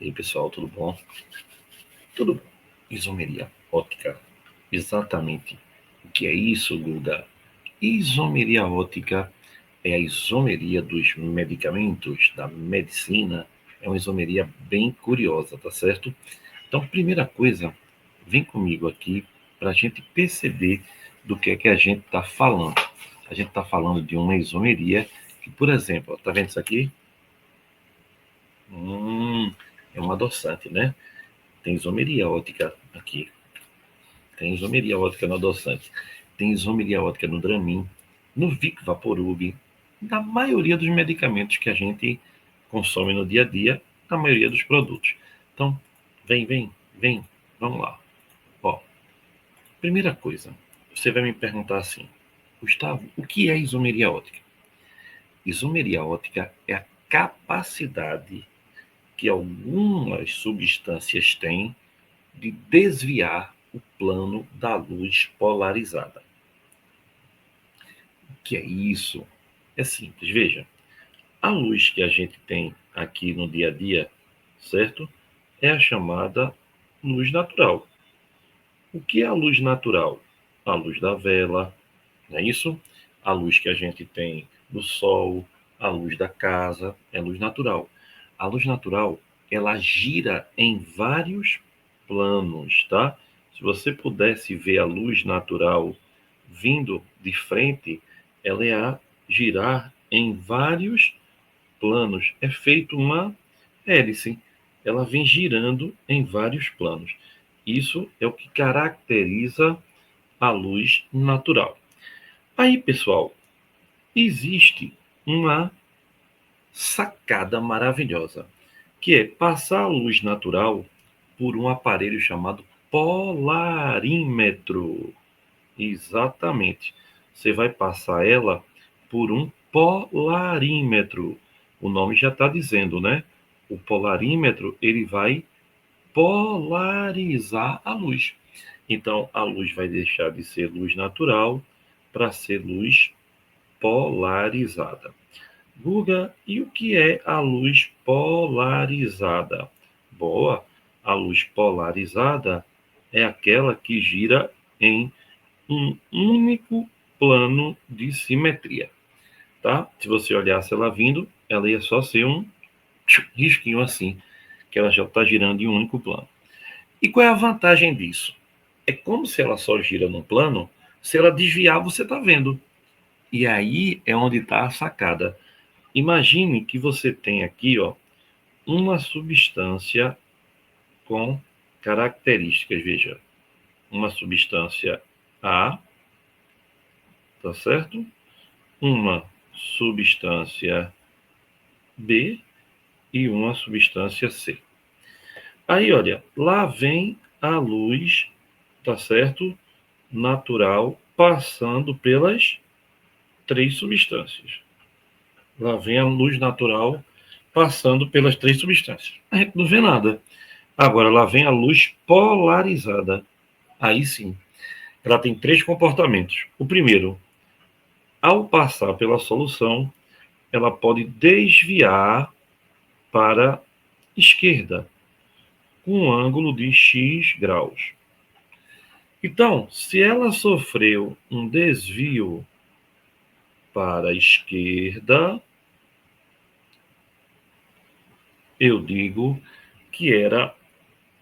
E aí, pessoal, tudo bom? Tudo bom. Isomeria óptica. Exatamente. O que é isso, Guga? Isomeria óptica é a isomeria dos medicamentos, da medicina. É uma isomeria bem curiosa, tá certo? Então, primeira coisa, vem comigo aqui para a gente perceber do que a gente está falando. A gente está falando de uma isomeria que, por exemplo, tá vendo isso aqui? É um adoçante, né? Tem isomeria óptica aqui. Tem isomeria óptica no adoçante. Tem isomeria óptica no Dramin, no Vic Vaporub, na maioria dos medicamentos que a gente consome no dia a dia, na maioria dos produtos. Então, vem, vamos lá. Ó, primeira coisa, você vai me perguntar assim, Gustavo, o que é isomeria óptica? Isomeria óptica é a capacidade que algumas substâncias têm de desviar o plano da luz polarizada. O que é isso? É simples, veja. A luz que a gente tem aqui no dia a dia, certo? É a chamada luz natural. O que é a luz natural? A luz da vela, não é isso? A luz que a gente tem do sol, a luz da casa, é luz natural. A luz natural, ela gira em vários planos, tá? Se você pudesse ver a luz natural vindo de frente, ela ia girar em vários planos. É feito uma hélice. Ela vem girando em vários planos. Isso é o que caracteriza a luz natural. Aí, pessoal, existe uma sacada maravilhosa, que é passar a luz natural por um aparelho chamado polarímetro. Exatamente. Você vai passar ela por um polarímetro. O nome já está dizendo, né? O polarímetro, ele vai polarizar a luz. Então, a luz vai deixar de ser luz natural para ser luz polarizada. Guga, e o que é a luz polarizada? Boa, a luz polarizada é aquela que gira em um único plano de simetria, tá? Se você olhasse ela vindo, ela ia só ser um risquinho assim, que ela já está girando em um único plano. E qual é a vantagem disso? É como se ela só gira num plano, se ela desviar, você está vendo. E aí é onde está a sacada. Imagine que você tem aqui, ó, uma substância com características, veja, uma substância A, tá certo? Uma substância B e uma substância C. Aí, olha, lá vem a luz, tá certo? Natural, passando pelas três substâncias. Lá vem a luz natural passando pelas três substâncias. A gente não vê nada. Agora, lá vem a luz polarizada. Aí sim, ela tem três comportamentos. O primeiro, ao passar pela solução, ela pode desviar para a esquerda, com um ângulo de x graus. Então, se ela sofreu um desvio para a esquerda, eu digo que era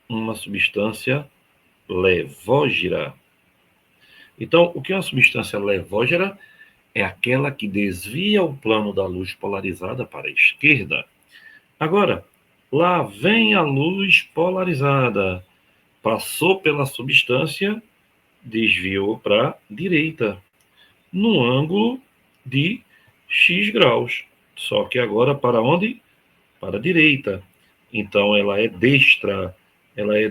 uma substância levógera. Então, o que é uma substância levógera? É aquela que desvia o plano da luz polarizada para a esquerda. Agora, lá vem a luz polarizada, passou pela substância, desviou para a direita, no ângulo de x graus. Só que agora para onde? Para a direita. Então ela é destra, ela é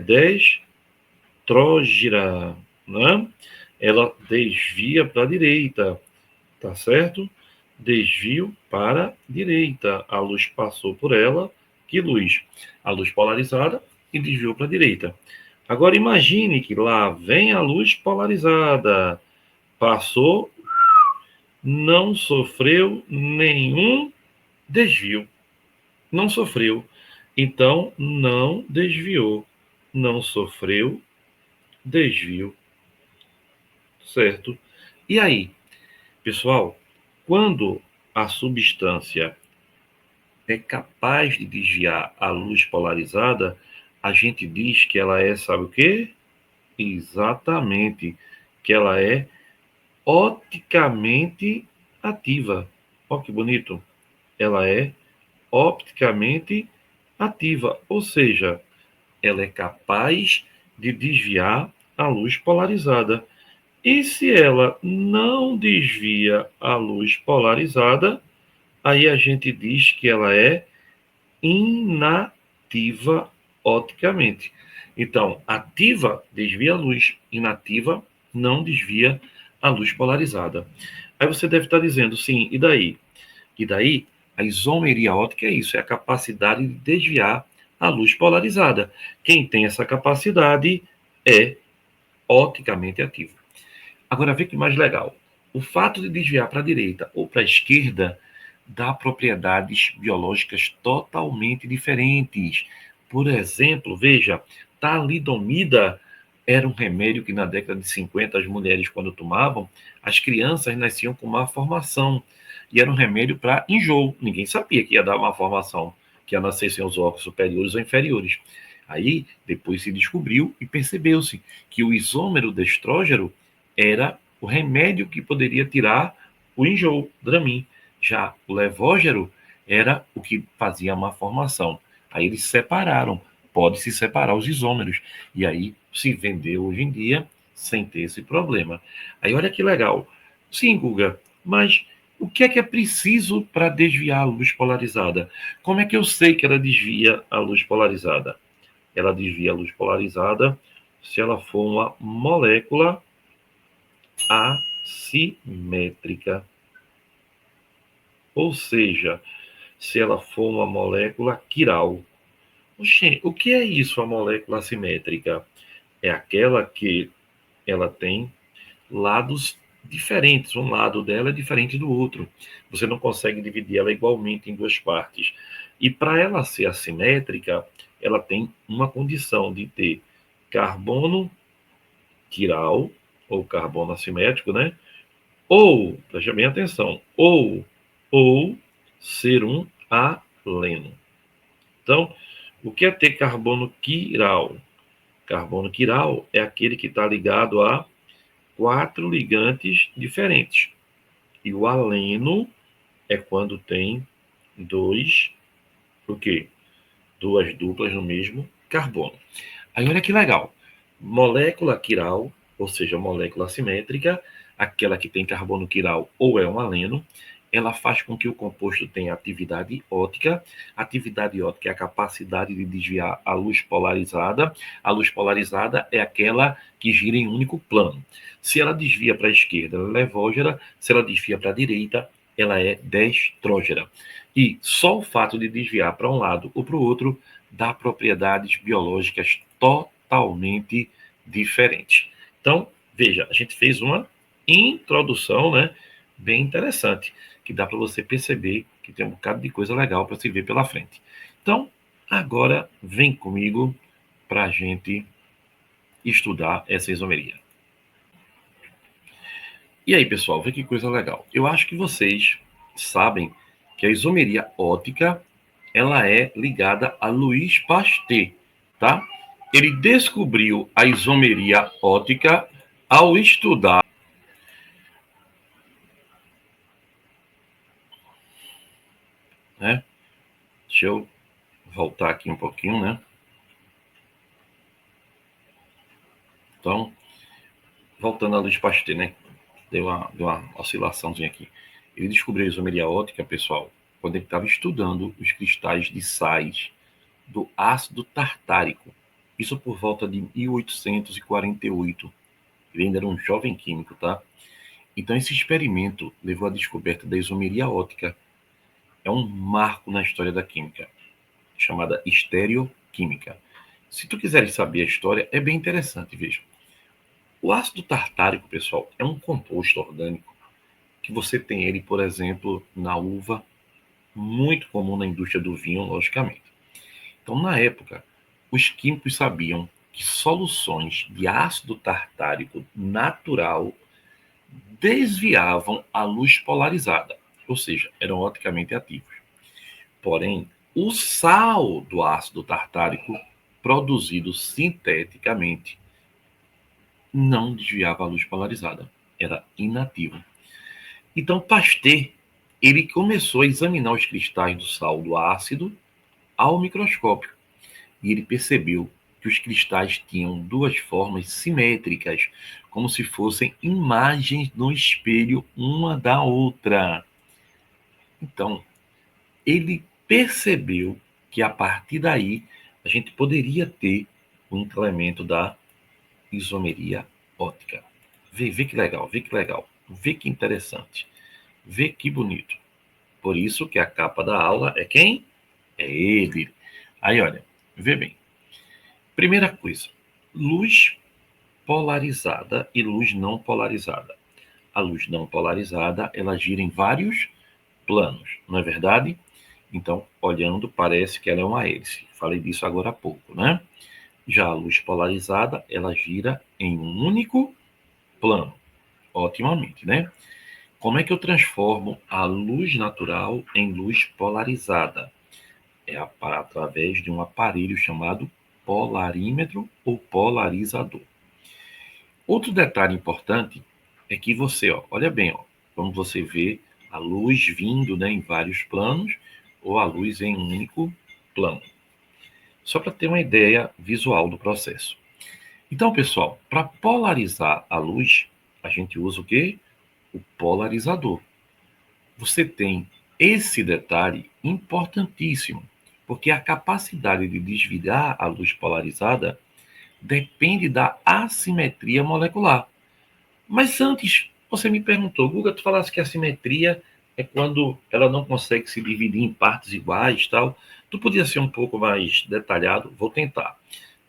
destrógira, né? Ela desvia para a direita, tá certo? Desvio para a direita. A luz passou por ela. Que luz? A luz polarizada e desviou para a direita. Agora imagine que lá vem a luz polarizada. Passou, não sofreu nenhum desvio. Não sofreu. Então, não desviou, não sofreu desvio, certo? E aí, pessoal, quando a substância é capaz de desviar a luz polarizada, a gente diz que ela é, sabe o quê? Exatamente, que ela é opticamente ativa. Olha que bonito. Ela é opticamente ativa, ou seja, ela é capaz de desviar a luz polarizada. E se ela não desvia a luz polarizada, aí a gente diz que ela é inativa opticamente. Então, ativa desvia a luz, inativa não desvia a luz polarizada. Aí você deve estar dizendo, sim, e daí? E daí, a isomeria óptica é isso, é a capacidade de desviar a luz polarizada. Quem tem essa capacidade é opticamente ativo. Agora, vê que mais legal. O fato de desviar para a direita ou para a esquerda dá propriedades biológicas totalmente diferentes. Por exemplo, veja, talidomida era um remédio que na década de 50 as mulheres, quando tomavam, as crianças nasciam com má formação. E era um remédio para enjoo. Ninguém sabia que ia dar má formação, que ia nascer sem os órgãos superiores ou inferiores. Aí, depois se descobriu e percebeu-se que o isômero de estrógeno era o remédio que poderia tirar o enjoo, Dramin. Já o levógero era o que fazia a má formação. Aí eles separaram, pode-se separar os isômeros. E aí se vendeu hoje em dia sem ter esse problema. Aí olha que legal. Sim, Guga, mas o que é preciso para desviar a luz polarizada? Como é que eu sei que ela desvia a luz polarizada? Ela desvia a luz polarizada se ela for uma molécula assimétrica. Ou seja, se ela for uma molécula quiral. Oxê, o que é isso, a molécula assimétrica? É aquela que ela tem lados diferentes. Um lado dela é diferente do outro. Você não consegue dividir ela igualmente em duas partes. E para ela ser assimétrica, ela tem uma condição de ter carbono quiral, ou carbono assimétrico, né? Ou, preste bem atenção, ou ser um aleno. Então, o que é ter carbono quiral? Carbono quiral é aquele que está ligado a 4 ligantes diferentes. E o aleno é quando tem dois, o quê? Duas duplas no mesmo carbono. Aí olha que legal. Molécula quiral, ou seja, molécula assimétrica, aquela que tem carbono quiral ou é um aleno, ela faz com que o composto tenha atividade óptica. Atividade óptica é a capacidade de desviar a luz polarizada. A luz polarizada é aquela que gira em um único plano. Se ela desvia para a esquerda, ela é levógera. Se ela desvia para a direita, ela é destrógera. E só o fato de desviar para um lado ou para o outro dá propriedades biológicas totalmente diferentes. Então, veja, a gente fez uma introdução, né, bem interessante, que dá para você perceber que tem um bocado de coisa legal para se ver pela frente. Então, agora vem comigo para a gente estudar essa isomeria. E aí, pessoal, vê que coisa legal. Eu acho que vocês sabem que a isomeria óptica ela é ligada a Louis Pasteur, tá? Ele descobriu a isomeria óptica ao estudar, né? Deixa eu voltar aqui um pouquinho, né? Então, voltando a Louis Pasteur, né? Deu uma oscilaçãozinha aqui. Ele descobriu a isomeria óptica, pessoal, quando ele estava estudando os cristais de sais do ácido tartárico. Isso por volta de 1848. Ele ainda era um jovem químico, tá? Então, esse experimento levou à descoberta da isomeria óptica. É um marco na história da química, chamada estereoquímica. Se tu quiseres saber a história, é bem interessante, veja. O ácido tartárico, pessoal, é um composto orgânico que você tem ele, por exemplo, na uva, muito comum na indústria do vinho, logicamente. Então, na época, os químicos sabiam que soluções de ácido tartárico natural desviavam a luz polarizada, ou seja, eram oticamente ativos. Porém, o sal do ácido tartárico, produzido sinteticamente, não desviava a luz polarizada, era inativo. Então, Pasteur, ele começou a examinar os cristais do sal do ácido ao microscópio e ele percebeu que os cristais tinham duas formas simétricas, como se fossem imagens no espelho uma da outra. Então, ele percebeu que a partir daí a gente poderia ter um incremento da isomeria óptica. Vê que legal, vê que legal, vê que interessante, vê que bonito. Por isso que a capa da aula é quem? É ele. Aí, olha, vê bem. Primeira coisa, luz polarizada e luz não polarizada. A luz não polarizada, ela gira em vários planos, não é verdade? Então, olhando, parece que ela é uma hélice. Falei disso agora há pouco, né? Já a luz polarizada, ela gira em um único plano. Otimamente, né? Como é que eu transformo a luz natural em luz polarizada? É através de um aparelho chamado polarímetro ou polarizador. Outro detalhe importante é que você, olha bem, como você vê a luz vindo, né, em vários planos ou a luz em um único plano. Só para ter uma ideia visual do processo. Então, pessoal, para polarizar a luz, a gente usa o quê? O polarizador. Você tem esse detalhe importantíssimo, porque a capacidade de desviar a luz polarizada depende da assimetria molecular. Mas antes, você me perguntou, Guga, tu falasse que a simetria é quando ela não consegue se dividir em partes iguais, tal. Tu podia ser um pouco mais detalhado? Vou tentar.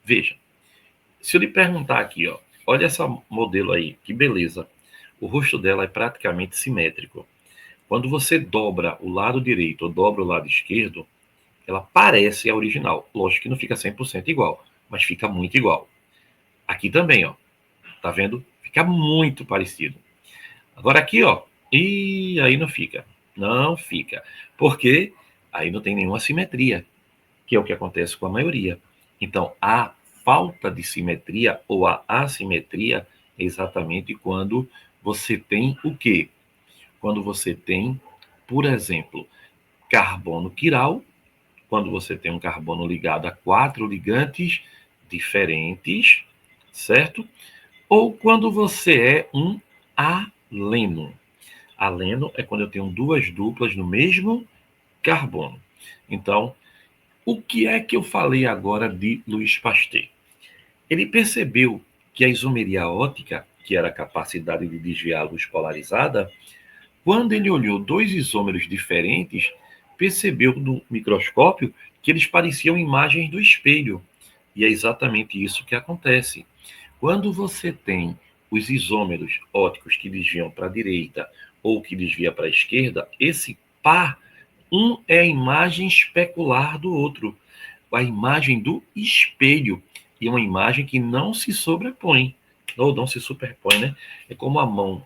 Veja, se eu lhe perguntar aqui, olha essa modelo aí, que beleza. O rosto dela é praticamente simétrico. Quando você dobra o lado direito ou dobra o lado esquerdo, ela parece a original. Lógico que não fica 100% igual, mas fica muito igual. Aqui também, tá vendo? Fica muito parecido. Agora aqui, e aí não fica. Não fica. Porque aí não tem nenhuma simetria, que é o que acontece com a maioria. Então, a falta de simetria ou a assimetria é exatamente quando você tem o quê? Quando você tem, por exemplo, carbono quiral, quando você tem um carbono ligado a 4 ligantes diferentes, certo? Ou quando você é um aleno. Aleno é quando eu tenho duas duplas no mesmo carbono. Então, o que é que eu falei agora de Louis Pasteur? Ele percebeu que a isomeria óptica, que era a capacidade de desviar a luz polarizada, quando ele olhou dois isômeros diferentes, percebeu no microscópio que eles pareciam imagens do espelho. E é exatamente isso que acontece. Quando você tem os isômeros ópticos que desviam para a direita ou que desvia para a esquerda, esse par, um é a imagem especular do outro, a imagem do espelho, e uma imagem que não se sobrepõe, ou não se superpõe, né? É como a mão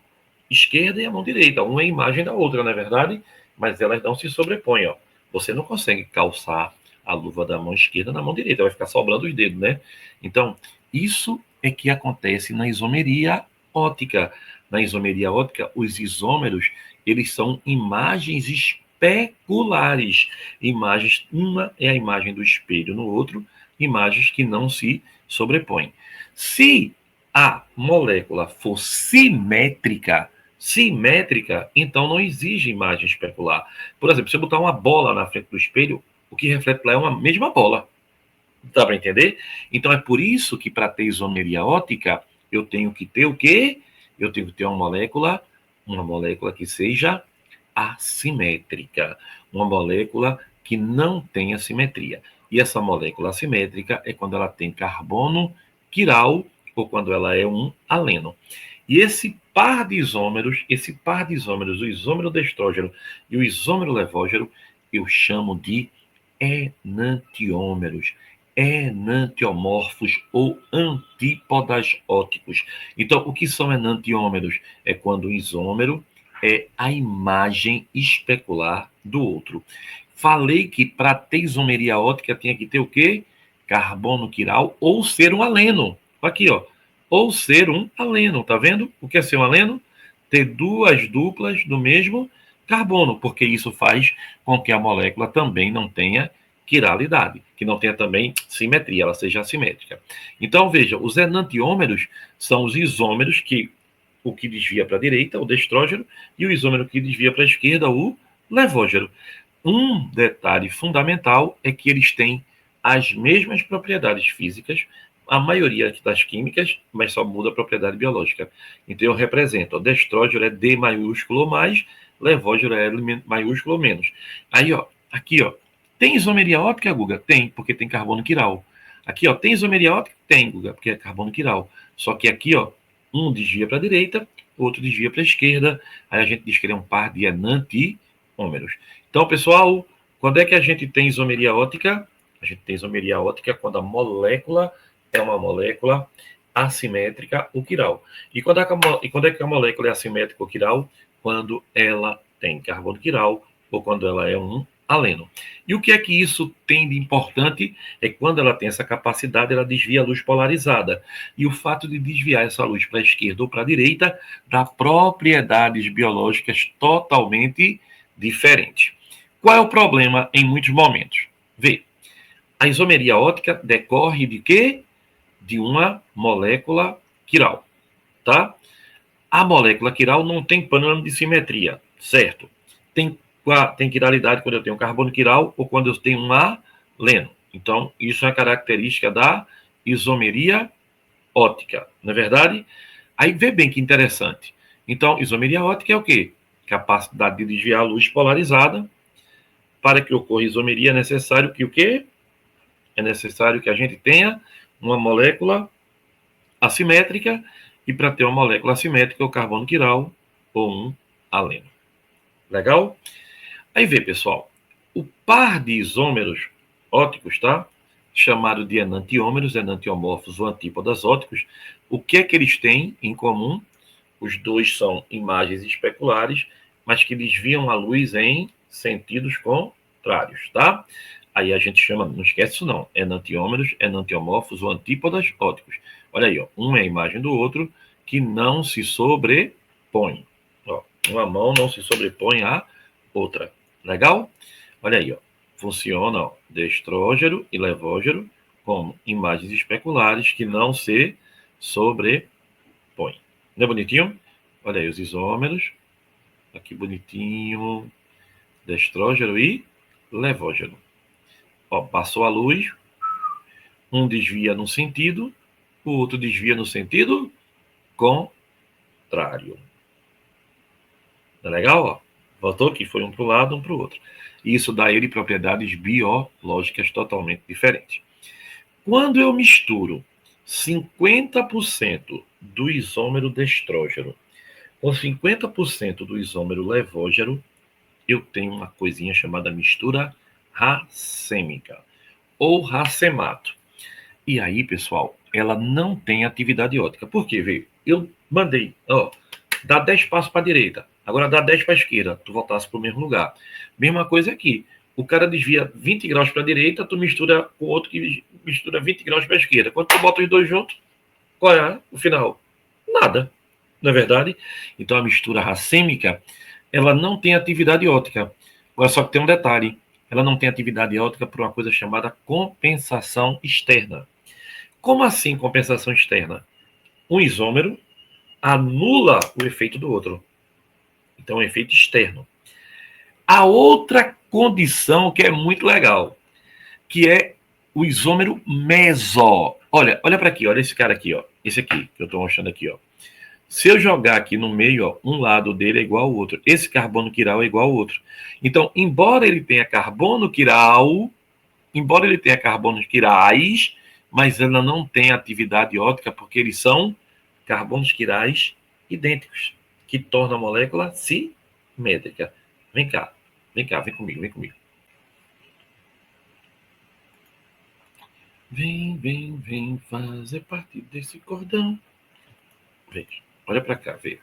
esquerda e a mão direita, uma é a imagem da outra, não é verdade? Mas elas não se sobrepõem, Você não consegue calçar a luva da mão esquerda na mão direita, vai ficar sobrando os dedos, né? Então, isso é que acontece na isomeria óptica. Na isomeria óptica, os isômeros, eles são imagens especulares. Imagens, uma é a imagem do espelho no outro, imagens que não se sobrepõem. Se a molécula for simétrica, então não exige imagem especular. Por exemplo, se eu botar uma bola na frente do espelho, o que reflete lá é uma mesma bola. Dá para entender? Então é por isso que para ter isomeria óptica, eu tenho que ter o quê? Eu tenho que ter uma molécula que seja assimétrica, uma molécula que não tenha simetria. E essa molécula assimétrica é quando ela tem carbono quiral ou quando ela é um aleno. E esse par de isômeros, o isômero de estrógeno e o isômero levógeno, eu chamo de enantiômeros, enantiomorfos ou antípodas óticos. Então, o que são enantiômeros? É quando o isômero é a imagem especular do outro. Falei que para ter isomeria ótica tinha que ter o quê? Carbono quiral ou ser um aleno. Aqui, ó. Ou ser um aleno, tá vendo? O que é ser um aleno? Ter duas duplas do mesmo carbono, porque isso faz com que a molécula também não tenha quiralidade, que não tenha também simetria, ela seja assimétrica. Então, veja, os enantiômeros são os isômeros que o que desvia para a direita, o destrógeno, e o isômero que desvia para a esquerda, o levógeno. Um detalhe fundamental é que eles têm as mesmas propriedades físicas, a maioria das químicas, mas só muda a propriedade biológica. Então eu represento, o destrógeno é D maiúsculo mais, levógeno é L maiúsculo menos. Aí, ó, aqui, ó, tem isomeria óptica, Guga? Tem, porque tem carbono quiral. Aqui, ó, tem isomeria óptica? Tem, Guga, porque é carbono quiral. Só que aqui, ó, um desvia para a direita, outro desvia para a esquerda. Aí a gente diz que ele é um par de enantiômeros. Então, pessoal, quando é que a gente tem isomeria óptica? A gente tem isomeria óptica quando a molécula é uma molécula assimétrica ou quiral. E quando é que a molécula é assimétrica ou quiral? Quando ela tem carbono quiral ou quando ela é um aleno. E o que é que isso tem de importante? É que quando ela tem essa capacidade, ela desvia a luz polarizada. E o fato de desviar essa luz para a esquerda ou para a direita dá propriedades biológicas totalmente diferentes. Qual é o problema em muitos momentos? Vê, a isomeria óptica decorre de quê? De uma molécula quiral, tá? A molécula quiral não tem plano de simetria, certo? Tem quiralidade quando eu tenho carbono quiral ou quando eu tenho um aleno. Então, isso é característica da isomeria óptica, não é verdade? Aí vê bem que interessante. Então, isomeria óptica é o quê? Capacidade de desviar a luz polarizada. Para que ocorra isomeria é necessário que o quê? É necessário que a gente tenha uma molécula assimétrica, e para ter uma molécula assimétrica, o carbono quiral ou um aleno. Legal? Aí vê, pessoal, o par de isômeros ópticos, tá? Chamado de enantiômeros, enantiomorfos ou antípodas ópticos, o que é que eles têm em comum? Os dois são imagens especulares, mas que desviam a luz em sentidos contrários, tá? Aí a gente chama, não esquece isso não, enantiômeros, enantiomorfos ou antípodas ópticos. Olha aí, ó, um é a imagem do outro que não se sobrepõe. Ó, uma mão não se sobrepõe à outra. Legal? Olha aí, ó. Funciona, ó, destrógeno e levógeno como imagens especulares que não se sobrepõem. Não é bonitinho? Olha aí os isômeros. Aqui bonitinho. Destrógeno e levógeno. Ó, passou a luz. Um desvia no sentido, o outro desvia no sentido contrário. Tá legal? Ó? Voltou que foi um para o lado, um para o outro. Isso dá a ele propriedades biológicas totalmente diferentes. Quando eu misturo 50% do isômero destrógeno com 50% do isômero levógeno, eu tenho uma coisinha chamada mistura racêmica ou racemato. E aí, pessoal, ela não tem atividade óptica. Por quê, veio? Eu mandei, ó, dá 10 passos para a direita, agora dá 10 para a esquerda, tu voltasse para o mesmo lugar. Mesma coisa aqui. O cara desvia 20 graus para a direita, tu mistura com outro que mistura 20 graus para a esquerda. Quando tu bota os dois juntos, qual é o final? Nada, não é verdade? Então a mistura racêmica, ela não tem atividade óptica. Agora só que tem um detalhe, ela não tem atividade óptica por uma coisa chamada compensação externa. Como assim compensação externa? Um isômero anula o efeito do outro. Então, é um efeito externo. A outra condição que é muito legal, que é o isômero meso. Olha para aqui, olha esse cara aqui, ó. Esse aqui que eu estou mostrando aqui, ó. Se eu jogar aqui no meio, ó, um lado dele é igual ao outro. Esse carbono quiral é igual ao outro. Então, embora ele tenha carbono quiral, embora ele tenha carbonos quirais, mas ela não tem atividade óptica porque eles são carbonos quirais idênticos, que torna a molécula simétrica. Vem cá, vem comigo, vem comigo. Vem, vem, vem fazer parte desse cordão. Veja, olha para cá, veja.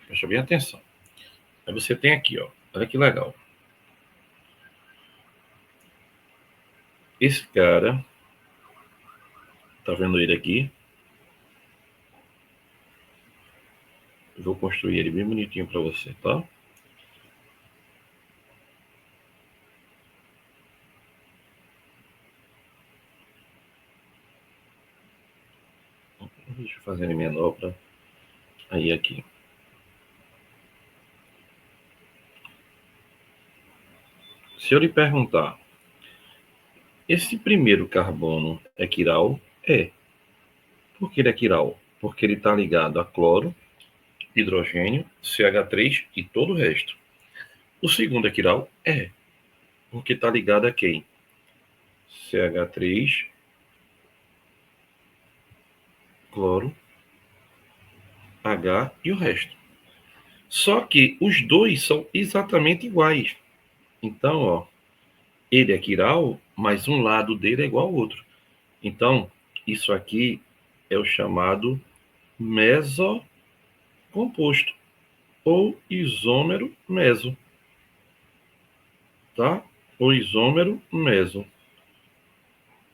Presta bem atenção. Aí você tem aqui, ó. Olha que legal. Esse cara, tá vendo ele aqui? Eu vou construir ele bem bonitinho para você, tá? Deixa eu fazer ele menor para aí aqui. Se eu lhe perguntar, esse primeiro carbono é quiral? É. Por que ele é quiral? Porque ele está ligado a cloro, hidrogênio, CH3 e todo o resto. O segundo é quiral? É. Porque está ligado a quem? CH3, cloro, H e o resto. Só que os dois são exatamente iguais. Então, ó, ele é quiral, mas um lado dele é igual ao outro. Então, isso aqui é o chamado mesocomposto ou isômero meso, tá? O isômero meso,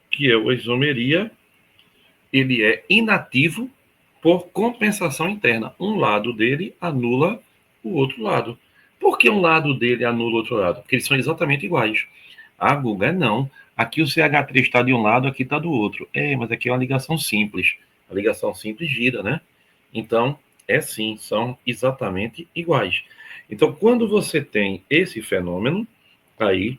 que é o isomeria, ele é inativo por compensação interna. Um lado dele anula o outro lado. Por que um lado dele anula o outro lado? Porque eles são exatamente iguais. Ah, Guga, não. Aqui o CH3 está de um lado, aqui está do outro. É, mas aqui é uma ligação simples. A ligação simples gira, né? Então, é sim, são exatamente iguais. Então, quando você tem esse fenômeno, aí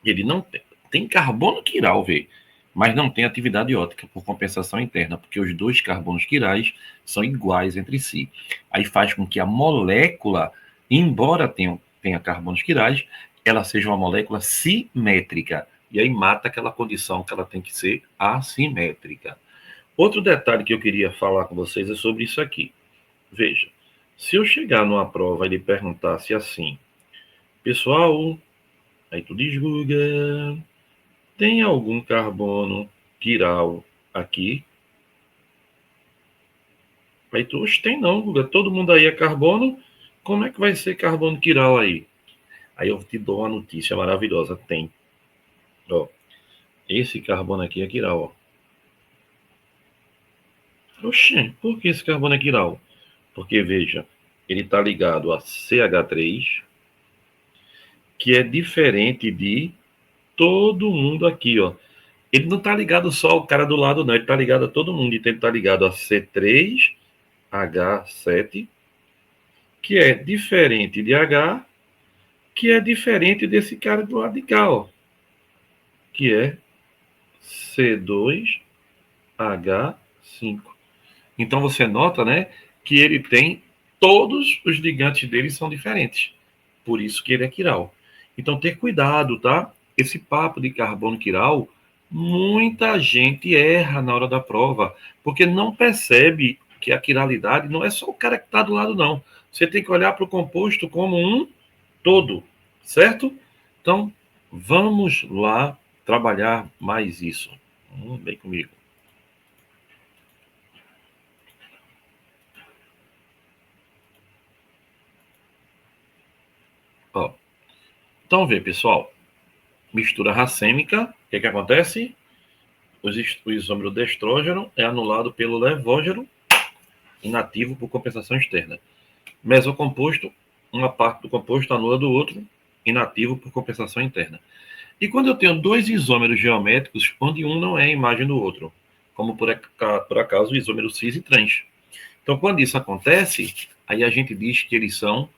ele não tem carbono quiral, vê, mas não tem atividade ótica por compensação interna, porque os dois carbonos quirais são iguais entre si. Aí faz com que a molécula, embora tenha carbonos quirais, ela seja uma molécula simétrica. E aí mata aquela condição que ela tem que ser assimétrica. Outro detalhe que eu queria falar com vocês é sobre isso aqui. Veja, se eu chegar numa prova e lhe perguntasse assim, pessoal, aí tu diz, Guga, tem algum carbono quiral aqui? Aí tu, hoje tem não, Guga, todo mundo aí é carbono, como é que vai ser carbono quiral aí? Aí eu te dou uma notícia maravilhosa, tem. Ó, esse carbono aqui é quiral, ó. Oxê, por que esse carbono é quiral? Porque, veja, ele está ligado a CH3, que é diferente de todo mundo aqui, ó. Ele não está ligado só ao cara do lado, não. Ele está ligado a todo mundo. Então, ele está ligado a C3H7, que é diferente de H, que é diferente desse cara do lado de cá, ó, que é C2H5. Então, você nota, né, que ele tem todos os ligantes dele são diferentes. Por isso que ele é quiral. Então, ter cuidado, tá? Esse papo de carbono quiral, muita gente erra na hora da prova, porque não percebe que a quiralidade não é só o cara que está do lado, não. Você tem que olhar para o composto como um todo, certo? Então, vamos lá trabalhar mais isso. Vem comigo. Ó, então, vê, pessoal. Mistura racêmica, o que acontece? O isômero de estrógeno é anulado pelo levógeno inativo por compensação externa. Mesocomposto, uma parte do composto anula do outro, inativo por compensação interna. E quando eu tenho dois isômeros geométricos, onde um não é a imagem do outro, como por acaso o isômero cis e trans. Então, quando isso acontece, aí a gente diz que eles são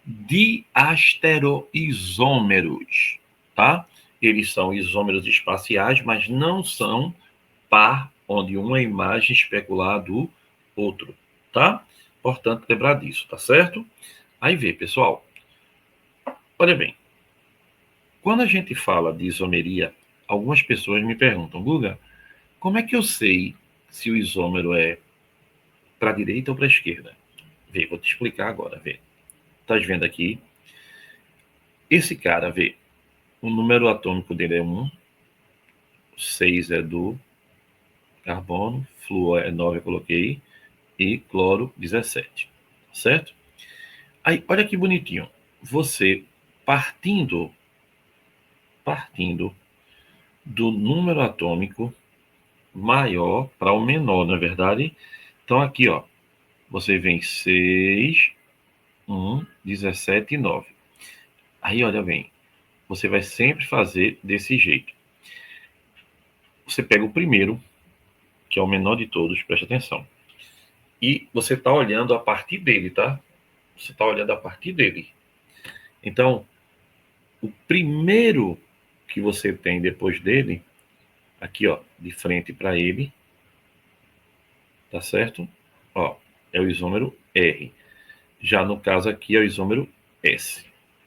diastereoisômeros, tá? Eles são isômeros espaciais, mas não são par, onde uma imagem especular do outro, tá? Portanto, lembrar disso, tá certo? Aí vê, pessoal, olha bem, quando a gente fala de isomeria, algumas pessoas me perguntam, Guga, como é que eu sei se o isômero é para a direita ou para a esquerda? Vê, vou te explicar agora, vê. Estás vendo aqui? Esse cara, vê, o número atômico dele é 1, 6 é do carbono, flúor é 9, eu coloquei, e cloro 17, certo? Aí, olha que bonitinho. Você partindo do número atômico maior para o menor, não é verdade? Então, aqui, ó, você vem 6, 1, 17 e 9. Aí, olha bem, você vai sempre fazer desse jeito. Você pega o primeiro, que é o menor de todos, preste atenção. E você está olhando a partir dele, tá? Você está olhando a partir dele. Então, o primeiro que você tem depois dele, aqui, ó, de frente para ele, tá certo? Ó, é o isômero R. Já no caso aqui é o isômero S.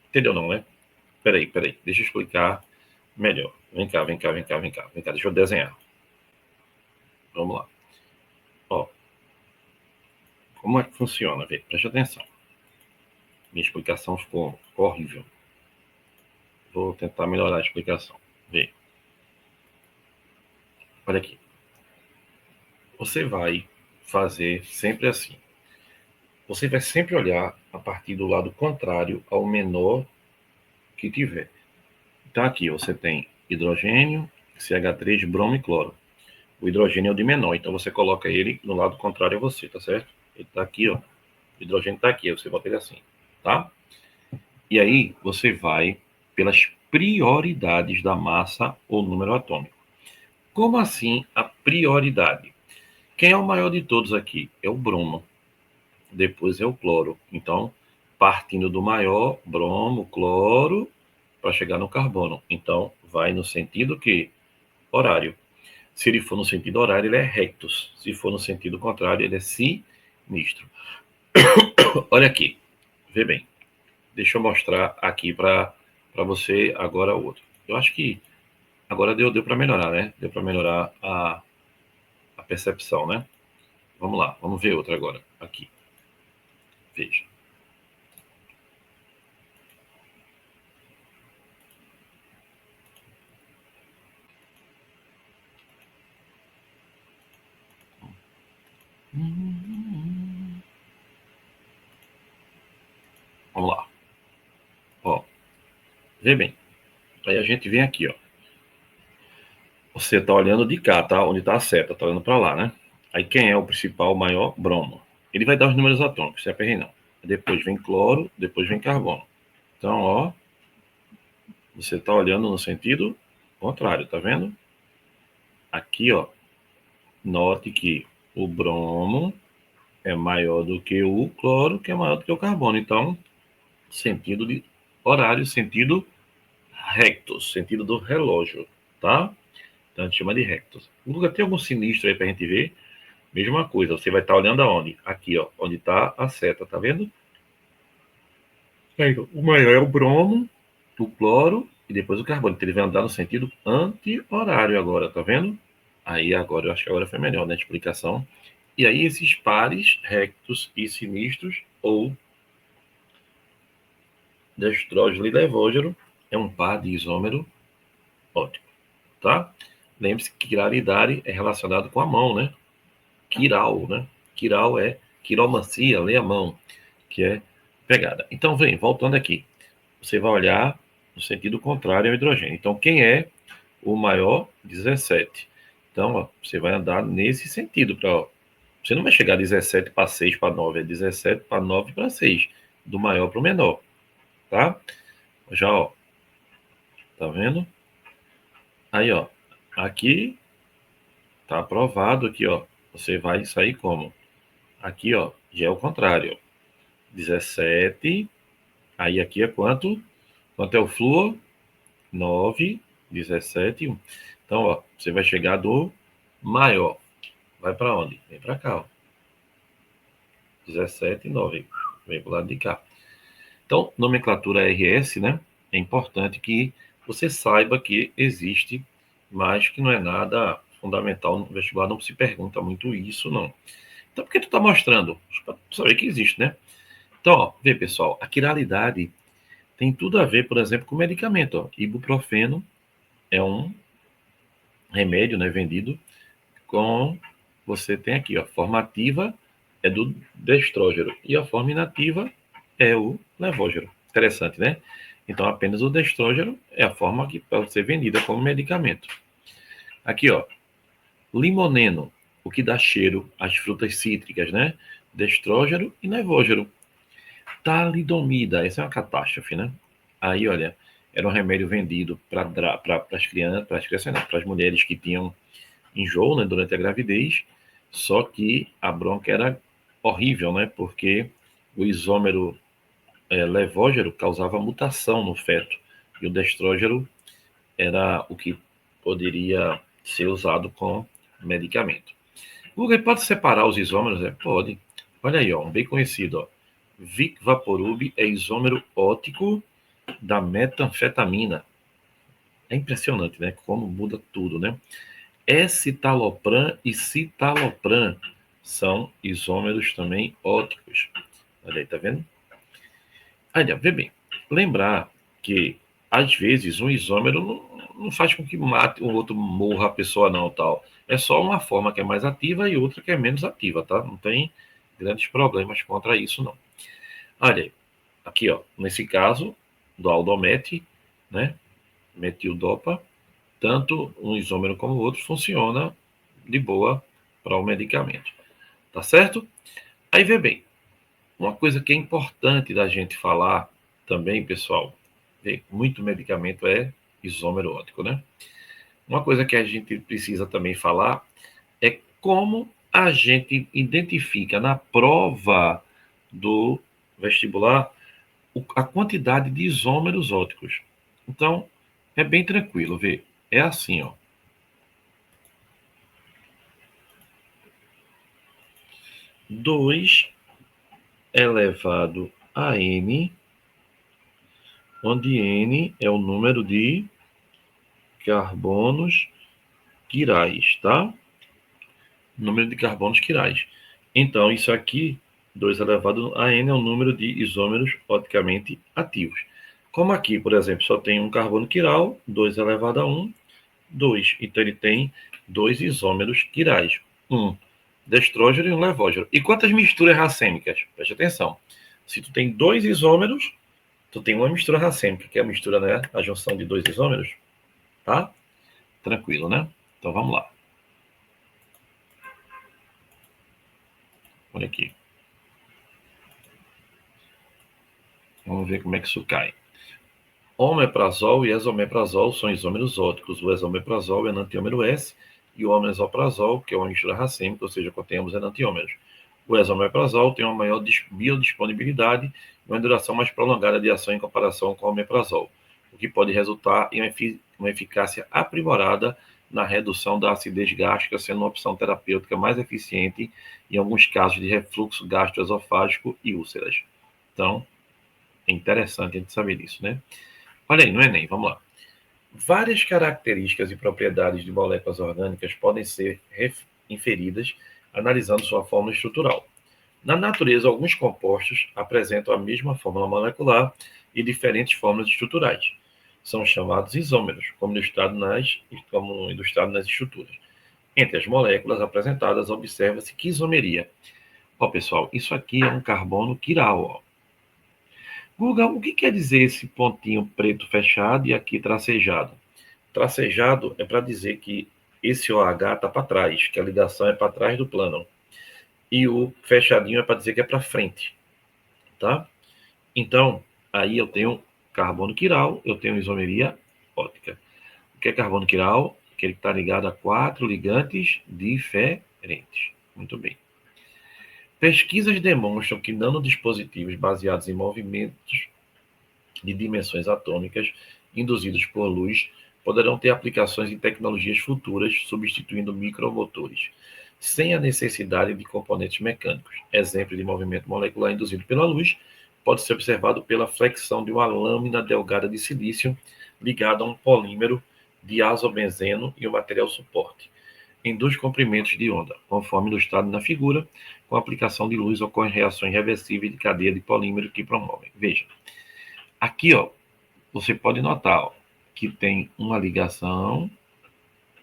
Entendeu não, né? Peraí, deixa eu explicar melhor. Vem cá, deixa eu desenhar. Vamos lá. Ó, como é que funciona? Vê, preste atenção. Minha explicação ficou horrível. Vou tentar melhorar a explicação. Vê. Olha aqui. Você vai fazer sempre assim. Você vai sempre olhar a partir do lado contrário ao menor que tiver. Então aqui você tem hidrogênio, CH3, bromo e cloro. O hidrogênio é o de menor, então você coloca ele no lado contrário a você, tá certo? Ele tá aqui, ó. O hidrogênio tá aqui, aí você bota ele assim, tá? E aí você vai pelas prioridades da massa ou número atômico. Como assim a prioridade? Quem é o maior de todos aqui? É o bromo. Depois é o cloro. Então, partindo do maior, bromo, cloro, para chegar no carbono. Então, vai no sentido que? Horário. Se ele for no sentido horário, ele é rectus. Se for no sentido contrário, ele é sinistro. Olha aqui, vê bem. Deixa eu mostrar aqui para você agora o outro. Eu acho que agora deu para melhorar, né? Deu para melhorar a percepção, né? Vamos lá, vamos ver outra agora. Aqui, veja. Vamos lá. Ó, vê bem. Aí a gente vem aqui, ó. Você está olhando de cá, tá? Onde está a seta, tá olhando para lá, né? Aí quem é o principal, maior? Bromo. Ele vai dar os números atômicos, se aperrei não. Depois vem cloro, depois vem carbono. Então, ó, você está olhando no sentido contrário, tá vendo? Aqui, ó, note que o bromo é maior do que o cloro, que é maior do que o carbono. Então, sentido de horário, sentido rectus, sentido do relógio, tá? Então a gente chama de rectus. O lugar tem algum sinistro aí pra gente ver? Mesma coisa, você vai estar olhando aonde? Aqui, ó, onde está a seta, tá vendo? Aí, o maior é o bromo, o cloro e depois o carbono. Então ele vai andar no sentido anti-horário agora, tá vendo? Aí agora, eu acho que agora foi melhor, né, a explicação. E aí esses pares rectos e sinistros, ou destrógeno e levógeno, é um par de isômero óptico, tá? Lembre-se que quiralidade é relacionado com a mão, né? Quiral, né? Quiral é quiromancia, lê a mão, que é pegada. Então, vem, voltando aqui. Você vai olhar no sentido contrário ao hidrogênio. Então, quem é o maior? 17. Então, ó, você vai andar nesse sentido. Você não vai chegar 17 para 6 para 9, é 17 para 9 para 6. Do maior para o menor, tá? Já, ó, tá vendo? Aí, ó, aqui tá aprovado aqui, ó. Você vai sair como? Aqui, ó, já é o contrário. 17. Aí aqui é quanto? Quanto é o flúor? 9, 17, 1. Então, ó, você vai chegar do maior. Vai para onde? Vem para cá, ó. 17, 9. Vem para o lado de cá. Então, nomenclatura RS, né? É importante que você saiba que existe, mas que não é nada fundamental no vestibular, não se pergunta muito isso, não. Então, por que tu está mostrando? Para saber que existe, né? Então, ó, vê, pessoal, a quiralidade tem tudo a ver, por exemplo, com medicamento. Ó. Ibuprofeno é um remédio, né, vendido você tem aqui, ó, forma ativa é do destrógeno e a forma inativa é o levógeno. Interessante, né? Então, apenas o destrógeno é a forma que pode ser vendida como medicamento. Aqui, ó, limoneno, o que dá cheiro às frutas cítricas, né? Destrógeno e levógeno. Talidomida, essa é uma catástrofe, né? Aí, olha, era um remédio vendido para as crianças, para as mulheres que tinham enjoo, né, durante a gravidez, só que a bronca era horrível, né? Porque o isômero levógeno causava mutação no feto e o destrógeno era o que poderia ser usado com medicamento. O Google pode separar os isômeros? Pode. Olha aí, ó, um bem conhecido, ó. Vic Vaporub é isômero óptico da metanfetamina. É impressionante, né? Como muda tudo, né? Escitalopram e citalopram são isômeros também ópticos. Olha aí, tá vendo? Olha, vê bem. Lembrar que, às vezes, um isômero não faz com que mate o outro, morra a pessoa, não, tal. É só uma forma que é mais ativa e outra que é menos ativa, tá? Não tem grandes problemas contra isso, não. Olha aí. Aqui, ó, nesse caso, do Aldomete, né? Metildopa, tanto um isômero como o outro funciona de boa para o medicamento. Tá certo? Aí vê bem, uma coisa que é importante da gente falar também, pessoal, muito medicamento é isômero óptico, né? Uma coisa que a gente precisa também falar é como a gente identifica na prova do vestibular a quantidade de isômeros ópticos. Então, é bem tranquilo, vê. É assim, ó. 2 elevado a n, onde n é o número de carbonos quirais, tá? Número de carbonos quirais. Então, isso aqui, 2 elevado a n, é o número de isômeros oticamente ativos. Como aqui, por exemplo, só tem um carbono quiral, 2 elevado a 1, 2. Então, ele tem 2 isômeros quirais. Um destrógeno e um levógeno. E quantas misturas racêmicas? Preste atenção. Se tu tem 2 isômeros, tu tem uma mistura racêmica, que é a mistura, né? A junção de 2 isômeros. Tá? Tranquilo, né? Então, vamos lá. Olha aqui. Vamos ver como é que isso cai. Omeprazol e esomeprazol são isômeros ópticos. O esomeprazol é enantiômero S e o omesoprazol, que é uma mistura racêmica, ou seja, contém ambos enantiômeros. O esomeprazol tem uma maior biodisponibilidade e uma duração mais prolongada de ação em comparação com o omeprazol, o que pode resultar em uma eficácia aprimorada na redução da acidez gástrica, sendo uma opção terapêutica mais eficiente em alguns casos de refluxo gastroesofágico e úlceras. Então, é interessante a gente saber disso, né? Olha aí, no Enem, vamos lá. Várias características e propriedades de moléculas orgânicas podem ser inferidas analisando sua fórmula estrutural. Na natureza, alguns compostos apresentam a mesma fórmula molecular e diferentes fórmulas estruturais. São chamados isômeros, como ilustrado nas estruturas. Entre as moléculas apresentadas, observa-se que isomeria. Ó, pessoal, isso aqui é um carbono quiral, ó. Guga, o que quer dizer esse pontinho preto fechado e aqui tracejado? Tracejado é para dizer que esse OH está para trás, que a ligação é para trás do plano. E o fechadinho é para dizer que é para frente, tá? Então, aí eu tenho carbono quiral, eu tenho isomeria óptica. O que é carbono quiral? Aquele que está ligado a 4 ligantes diferentes. Muito bem. Pesquisas demonstram que nanodispositivos baseados em movimentos de dimensões atômicas induzidos por luz poderão ter aplicações em tecnologias futuras, substituindo micromotores, sem a necessidade de componentes mecânicos. Exemplo de movimento molecular induzido pela luz pode ser observado pela flexão de uma lâmina delgada de silício ligada a um polímero de azobenzeno e um material suporte, em 2 comprimentos de onda, conforme ilustrado na figura. Com a aplicação de luz ocorrem reações reversíveis de cadeia de polímero que promovem. Veja, aqui, ó, você pode notar, ó, que tem uma ligação,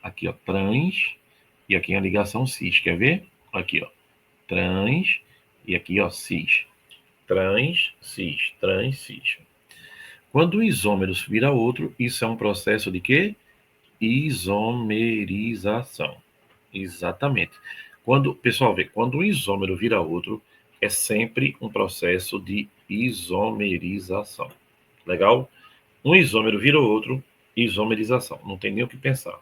aqui, ó, trans, E aqui a ligação cis, quer ver? Aqui, ó, trans, e aqui, ó, cis. Trans, cis, trans, cis. Quando um isômero vira outro, isso é um processo de quê? Isomerização. Exatamente. Quando, pessoal, vê, quando um isômero vira outro, é sempre um processo de isomerização. Legal? Um isômero vira outro, isomerização. Não tem nem o que pensar.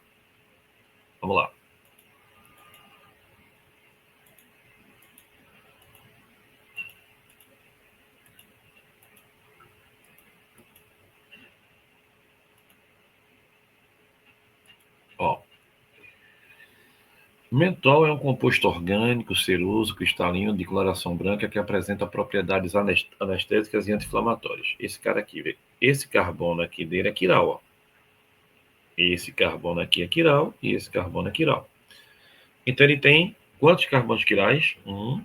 Vamos lá. Ó, mentol é um composto orgânico, ceroso, cristalino, de coloração branca que apresenta propriedades anestésicas e anti-inflamatórias. Esse cara aqui, vê, esse carbono aqui dele é quiral, ó. Esse carbono aqui é quiral e esse carbono é quiral. Então ele tem quantos carbonos quirais? 1,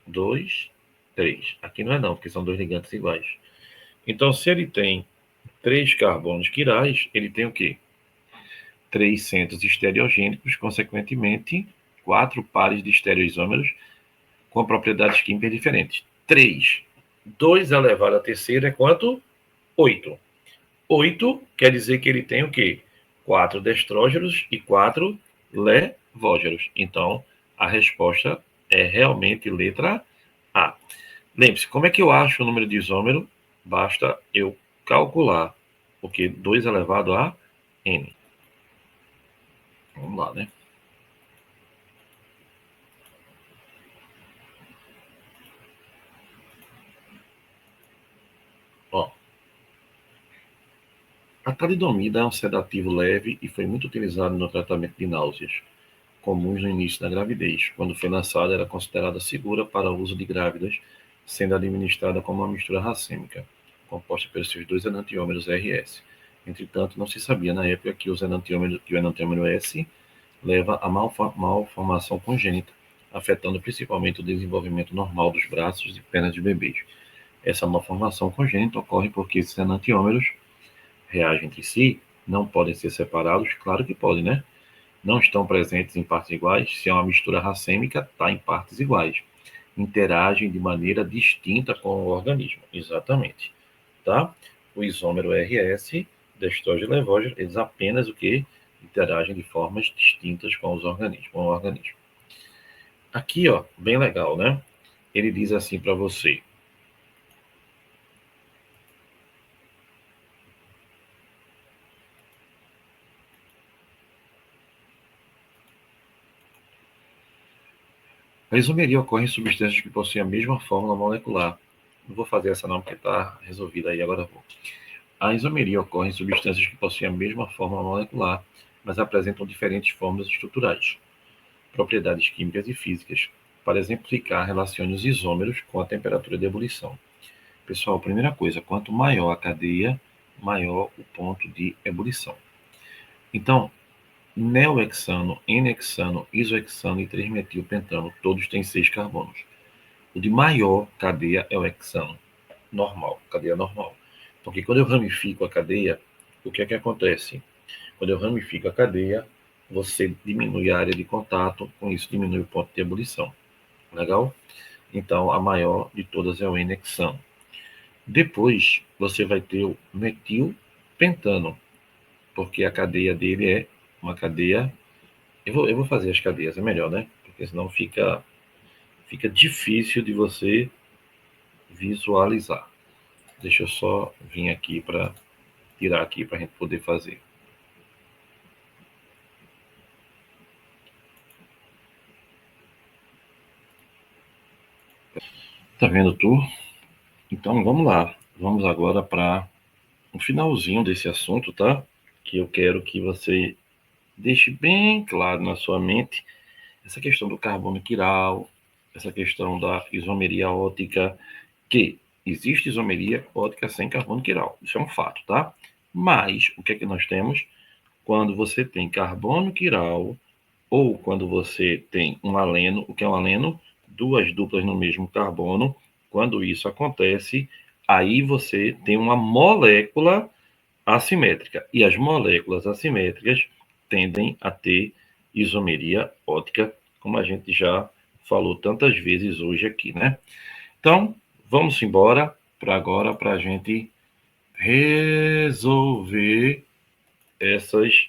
2, 3. Aqui não é não, porque são dois ligantes iguais. Então, se ele tem 3 carbonos quirais, ele tem o quê? 3 centros estereogênicos, consequentemente, 4 pares de estereoisômeros com propriedades químicas diferentes. 3. 2 elevado à terceira é quanto? 8. 8 quer dizer que ele tem o quê? 4 destrógenos e 4 levógenos. Então, a resposta é realmente letra A. Lembre-se, como é que eu acho o número de isômero? Basta eu calcular, porque 2 elevado a n. Vamos lá, né? Ó, a talidomida é um sedativo leve e foi muito utilizado no tratamento de náuseas, comuns no início da gravidez. Quando foi lançada, era considerada segura para o uso de grávidas, sendo administrada como uma mistura racêmica, composta pelos seus 2 enantiômeros RS. Entretanto, não se sabia na época que o enantiômero S leva a malformação congênita, afetando principalmente o desenvolvimento normal dos braços e pernas de bebês. Essa malformação congênita ocorre porque esses enantiômeros reagem entre si, não podem ser separados, claro que podem, né? Não estão presentes em partes iguais, se é uma mistura racêmica, está em partes iguais. Interagem de maneira distinta com o organismo, exatamente, tá? O isômero RS, destrógeno e levógeno, eles apenas o que interagem de formas distintas com os organismos, com o organismo. Aqui, ó, bem legal, né? Ele diz assim para você: a isomeria ocorre em substâncias que possuem a mesma fórmula molecular. Não vou fazer essa não, porque está resolvida aí, agora vou. A isomeria ocorre em substâncias que possuem a mesma fórmula molecular, mas apresentam diferentes fórmulas estruturais, propriedades químicas e físicas. Para exemplificar, relacione os isômeros com a temperatura de ebulição. Pessoal, primeira coisa, quanto maior a cadeia, maior o ponto de ebulição. Então, neohexano, N-hexano, isohexano e 3-metilpentano, todos têm 6 carbonos. O de maior cadeia é o hexano, normal, cadeia normal. Porque quando eu ramifico a cadeia, o que é que acontece? Quando eu ramifico a cadeia, você diminui a área de contato, com isso diminui o ponto de ebulição. Legal? Então, a maior de todas é o N-hexano. Depois, você vai ter o metilpentano, porque a cadeia dele é uma cadeia. Eu vou fazer as cadeias, é melhor, né? Porque senão fica difícil de você visualizar. Deixa eu só vir aqui para tirar aqui para a gente poder fazer. Tá vendo tu? Então vamos lá. Vamos agora para o finalzinho desse assunto, tá? Que eu quero que você deixe bem claro na sua mente essa questão do carbono quiral, essa questão da isomeria ótica, que existe isomeria ótica sem carbono quiral. Isso é um fato, tá? Mas o que é que nós temos? Quando você tem carbono quiral ou quando você tem um aleno, o que é um aleno? Duas duplas no mesmo carbono. Quando isso acontece, aí você tem uma molécula assimétrica. E as moléculas assimétricas tendem a ter isomeria ótica, como a gente já falou tantas vezes hoje aqui, né? Então, vamos embora para agora para a gente resolver essas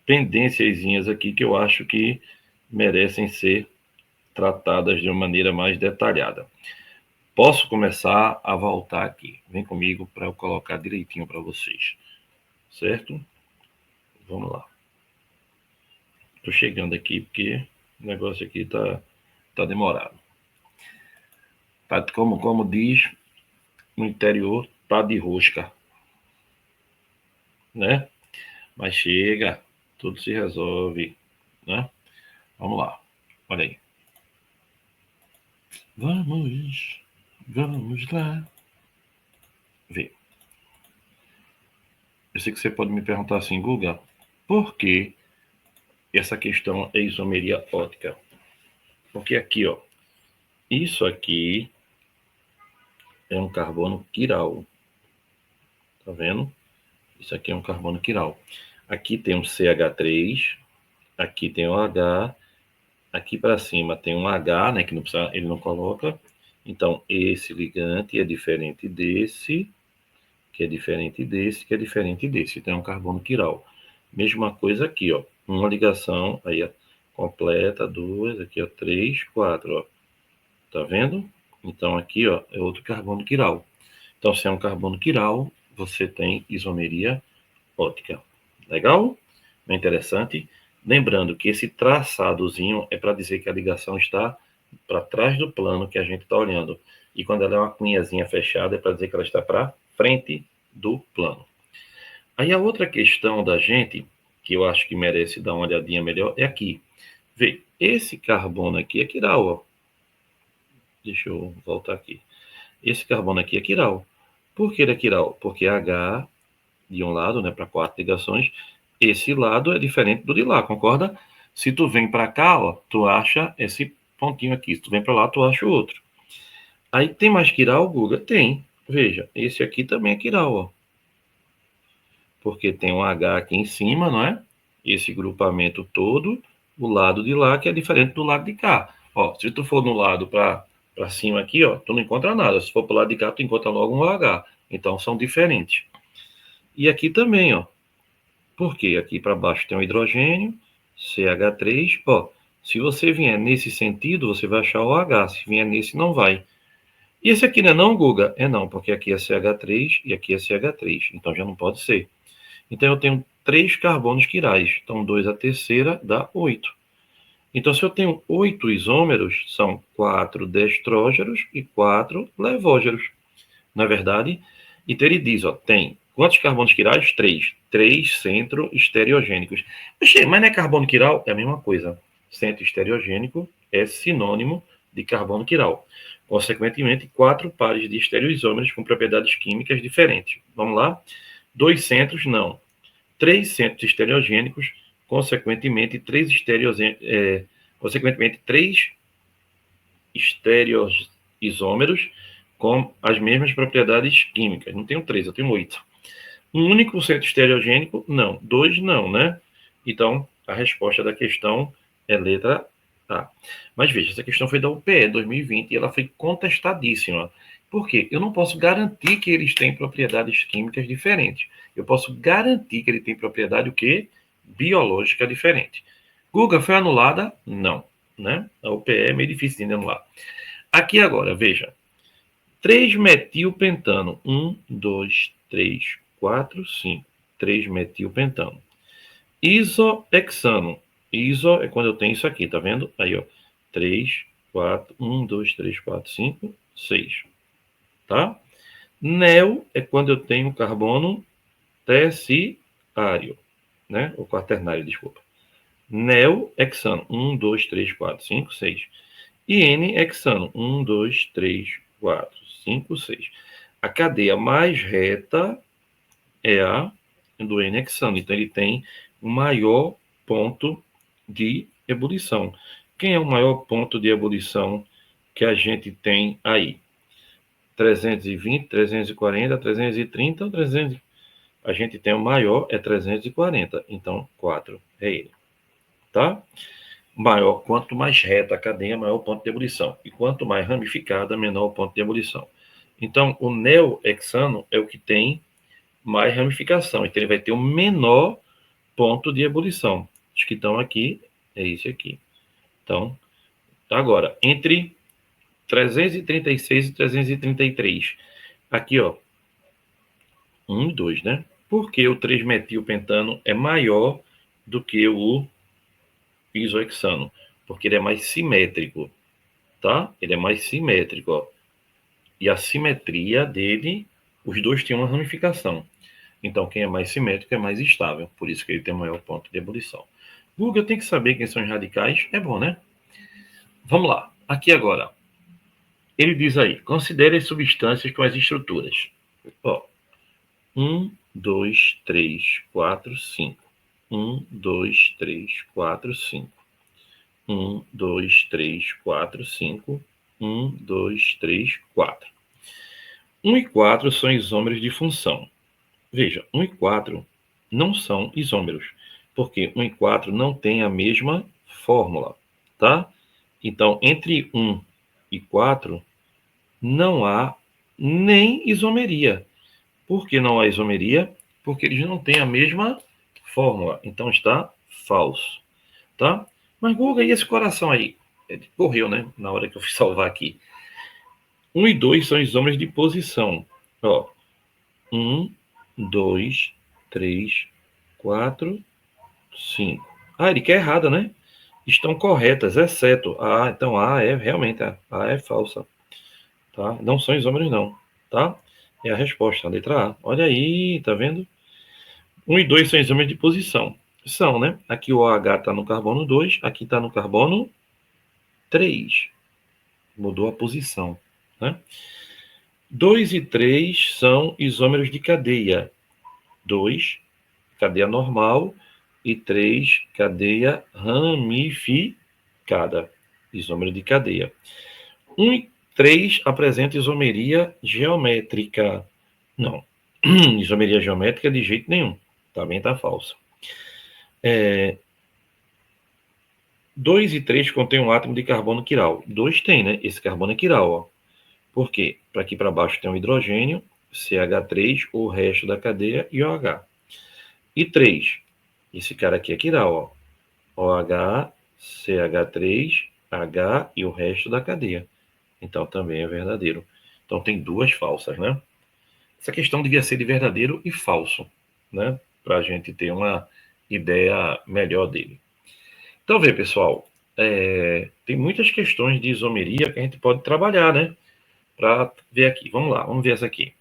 pendênciazinhas aqui que eu acho que merecem ser tratadas de uma maneira mais detalhada. Posso começar a voltar aqui. Vem comigo para eu colocar direitinho para vocês. Certo? Vamos lá. Estou chegando aqui porque o negócio aqui tá demorado. Tá, como diz no interior, tá de rosca, né? Mas chega, tudo se resolve, né? Vamos lá. Olha aí. Vamos lá. Vê. Eu sei que você pode me perguntar assim, Guga, por que essa questão é isomeria ótica? Porque aqui, ó, isso aqui é um carbono quiral. Tá vendo? Isso aqui é um carbono quiral. Aqui tem um CH3, aqui tem um H, aqui para cima tem um H, né, que não precisa, ele não coloca. Então, esse ligante é diferente desse, que é diferente desse, que é diferente desse. Então, é um carbono quiral. Mesma coisa aqui, ó. Uma ligação, aí, ó, completa, duas, aqui, ó, três, quatro, ó. Tá vendo? Então, aqui, ó, é outro carbono quiral. Então, se é um carbono quiral, você tem isomeria ótica. Legal? Bem interessante. Lembrando que esse traçadozinho é para dizer que a ligação está para trás do plano que a gente está olhando. E quando ela é uma cunhazinha fechada, é para dizer que ela está para frente do plano. Aí a outra questão da gente, que eu acho que merece dar uma olhadinha melhor, é aqui. Vê, esse carbono aqui é quiral, ó. Deixa eu voltar aqui. Esse carbono aqui é quiral. Por que ele é quiral? Porque H de um lado, né, para 4 ligações, esse lado é diferente do de lá, concorda? Se tu vem para cá, ó, tu acha esse pontinho aqui. Se tu vem para lá, tu acha o outro. Aí tem mais quiral, Guga? Tem. Veja, esse aqui também é quiral, ó. Porque tem um H aqui em cima, não é? Esse grupamento todo, o lado de lá que é diferente do lado de cá. Ó, se tu for no lado para cima aqui, ó, tu não encontra nada. Se for para o lado de cá, tu encontra logo um H. Então são diferentes. E aqui também, ó. Porque aqui para baixo tem um hidrogênio, CH3. Ó, se você vier nesse sentido, você vai achar o H. Se vier nesse, não vai. E esse aqui não é não, Guga? É não, porque aqui é CH3 e aqui é CH3. Então já não pode ser. Então eu tenho 3 carbonos quirais. Então 2 a terceira dá 8. Então se eu tenho 8 isômeros, são 4 destrógeros e 4 levógeros. Não é verdade? Então ele diz, ó, tem quantos carbonos quirais? 3. 3 centro-estereogênicos. Mas não é carbono quiral? É a mesma coisa. Centro-estereogênico é sinônimo de carbono quiral. Consequentemente, 4 pares de estereoisômeros com propriedades químicas diferentes. Vamos lá? 2 centros, não. 3 centros estereogênicos, consequentemente, 3 estereoisômeros com as mesmas propriedades químicas. Não tenho 3, eu tenho 8. Um único centro estereogênico? Não. 2 não, né? Então, a resposta da questão é letra A. Mas veja, essa questão foi da UPE 2020 e ela foi contestadíssima. Por quê? Eu não posso garantir que eles têm propriedades químicas diferentes. Eu posso garantir que ele tem propriedade o quê? Biológica diferente. Guga, foi anulada? Não. Né? A UPE é meio difícil de anular. Aqui agora, veja. 3-metilpentano. 1, 2, 3, 4, 5. 3-metilpentano. Isohexano. Iso é quando eu tenho isso aqui, tá vendo? Aí, ó. 3, 4, 1, 2, 3, 4, 5, 6. Tá? Neo é quando eu tenho carbono terciário, né? Ou quaternário, desculpa. Neohexano. 1, 2, 3, 4, 5, 6. E N-hexano. 1, 2, 3, 4, 5, 6. A cadeia mais reta é a do N-hexano. Então, ele tem o maior ponto de ebulição. Quem é o maior ponto de ebulição que a gente tem aí? 320, 340, 330 ou 300? A gente tem o maior, é 340. Então, 4 é ele. tá? Maior, quanto mais reta a cadeia, maior o ponto de ebulição. E quanto mais ramificada, menor o ponto de ebulição. Então, o neohexano é o que tem mais ramificação. Então, ele vai ter o menor ponto de ebulição. Os que estão aqui, é esse aqui. Então, agora, entre 336 e 333. Aqui, ó. 1 e 2, né? Porque o 3-metilpentano é maior do que o isohexano? Porque ele é mais simétrico, tá? Ele é mais simétrico, ó. E a simetria dele, os dois têm uma ramificação. Então, quem é mais simétrico é mais estável. Por isso que ele tem maior ponto de ebulição. Google, eu tenho que saber quem são os radicais. É bom, né? Vamos lá. Aqui agora. Ele diz aí, considere as substâncias com as estruturas. Ó, 1, 2, 3, 4, 5. 1, 2, 3, 4, 5. 1, 2, 3, 4, 5. 1, 2, 3, 4. 1 e 4 são isômeros de função. Veja, 1 e 4 não são isômeros, porque 1 e 4 não têm a mesma fórmula, tá? Então, entre 1 e 4 não há nem isomeria. Por que não há isomeria? Porque eles não têm a mesma fórmula. Então está falso, tá? Mas Guga, e esse coração aí? Ele correu, né? Na hora que eu fui salvar aqui. 1 e 2 são isômeros de posição. Ó, 1, 2, 3, 4, 5. Ah, ele quer errada, né? Estão corretas, exceto a. Então A é realmente a é falsa, tá? Não são isômeros não, tá? É a resposta, a letra A. Olha aí, tá vendo? 1 e 2 são isômeros de posição. São, né? Aqui o OH está no carbono 2, aqui está no carbono 3. Mudou a posição, né? 2 e 3 são isômeros de cadeia. 2, cadeia normal, e 3, cadeia ramificada. Isômero de cadeia. 1 e 3 apresenta isomeria geométrica. Não. Isomeria geométrica de jeito nenhum. Também está falsa. 2 e 3 contém um átomo de carbono quiral. 2 tem, né? Esse carbono é quiral, ó. Por quê? Para aqui para baixo tem um hidrogênio, CH3, o resto da cadeia e OH. E 3, esse cara aqui é quiral, ó. OH, CH3, H e o resto da cadeia. Então também é verdadeiro. Então tem duas falsas, né? Essa questão devia ser de verdadeiro e falso, né? Para a gente ter uma ideia melhor dele. Então, vê, pessoal, tem muitas questões de isomeria que a gente pode trabalhar, né? Para ver aqui. Vamos lá, vamos ver essa aqui.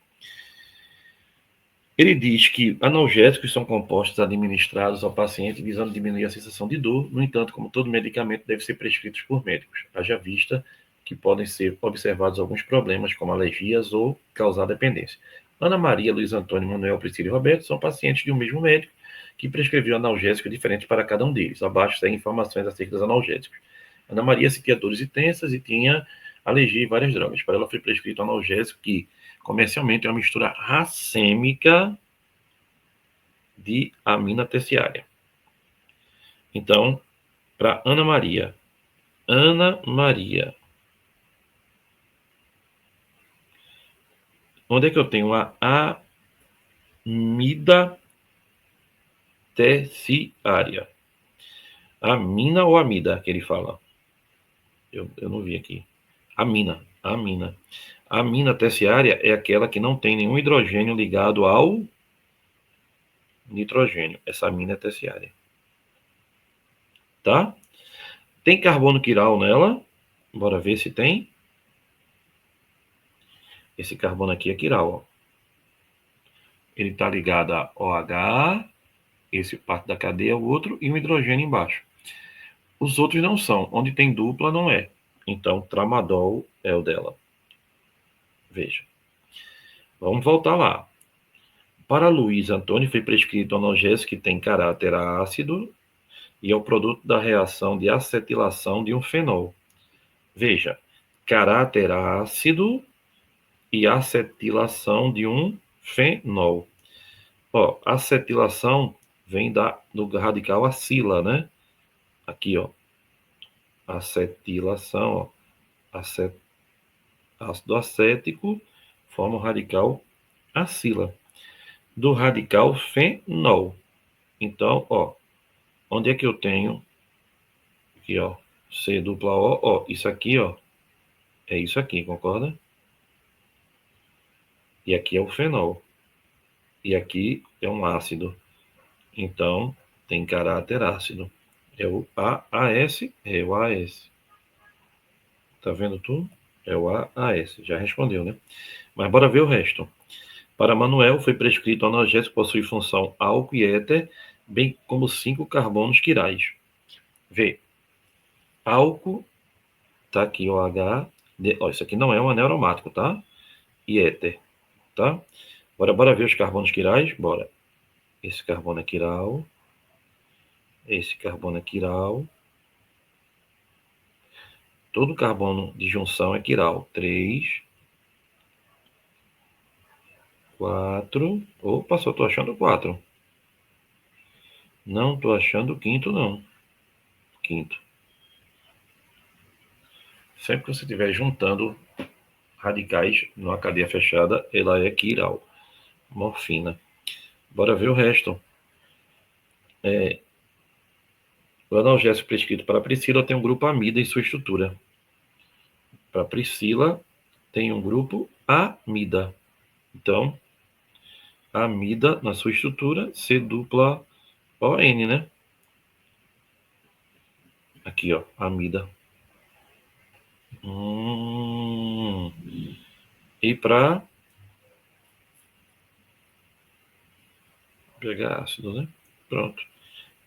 Ele diz que analgésicos são compostos administrados ao paciente visando diminuir a sensação de dor. No entanto, como todo medicamento, deve ser prescrito por médicos. Haja vista que podem ser observados alguns problemas, como alergias ou causar dependência. Ana Maria, Luiz Antônio, Manuel, Priscila e Roberto são pacientes de um mesmo médico que prescreveu analgésicos diferentes para cada um deles. Abaixo tem informações acerca dos analgésicos. Ana Maria sentia dores intensas e tinha alergia a várias drogas. Para ela foi prescrito um analgésico que comercialmente é uma mistura racêmica de amina terciária. Então, para Ana Maria, onde é que eu tenho a amida terciária? Amina ou amida que ele fala? Eu não vi aqui. Amina. A amina terciária é aquela que não tem nenhum hidrogênio ligado ao nitrogênio. Essa amina é terciária. Tá? Tem carbono quiral nela. Bora ver se tem. Esse carbono aqui é quiral, ó. Ele está ligado a OH, esse parte da cadeia, o outro, e um hidrogênio embaixo. Os outros não são. Onde tem dupla, não é. Então, tramadol é o dela. Veja. Vamos voltar lá. Para Luiz Antônio foi prescrito analgésico que tem caráter ácido e é o produto da reação de acetilação de um fenol. Veja, caráter ácido e acetilação de um fenol. Ó, acetilação vem do radical acila, né? Aqui, ó. Acetilação, ó. Ácido acético forma o radical acila. Do radical fenol. Então, ó. Onde é que eu tenho? Aqui, ó. C dupla O, ó. Isso aqui, ó. É isso aqui, concorda? E aqui é o fenol. E aqui é um ácido. Então, tem caráter ácido. É o AAS, é o AS. Tá vendo tu? É o AAS. Já respondeu, né? Mas bora ver o resto. Para Manuel, foi prescrito analgésico que possui função álcool e éter, bem como 5 carbonos quirais. Vê. Álcool, tá aqui o H. Ó, isso aqui não é um anel aromático, tá? E éter, tá? Bora ver os carbonos quirais? Bora. Esse carbono é quiral. Esse carbono é quiral. Todo carbono de junção é quiral. 3, 4. Opa, só tô achando 4. Não tô achando o quinto, não. Quinto. Sempre que você estiver juntando radicais numa cadeia fechada, ela é quiral. Morfina. Bora ver o resto. O analgésico prescrito para Priscila tem um grupo amida em sua estrutura. Para Priscila, tem um grupo amida. Então, amida na sua estrutura, C dupla ON, né? Aqui, ó, amida. E para pegar ácido, né? Pronto.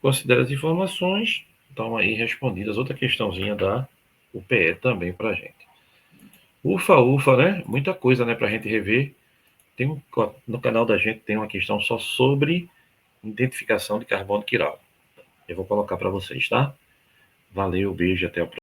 Considere as informações. Estão aí respondidas. Outra questãozinha da UPE também para a gente. Ufa, ufa, né? Muita coisa, né, para a gente rever. No canal da gente tem uma questão só sobre identificação de carbono quiral. Eu vou colocar para vocês, tá? Valeu, beijo, até a próxima.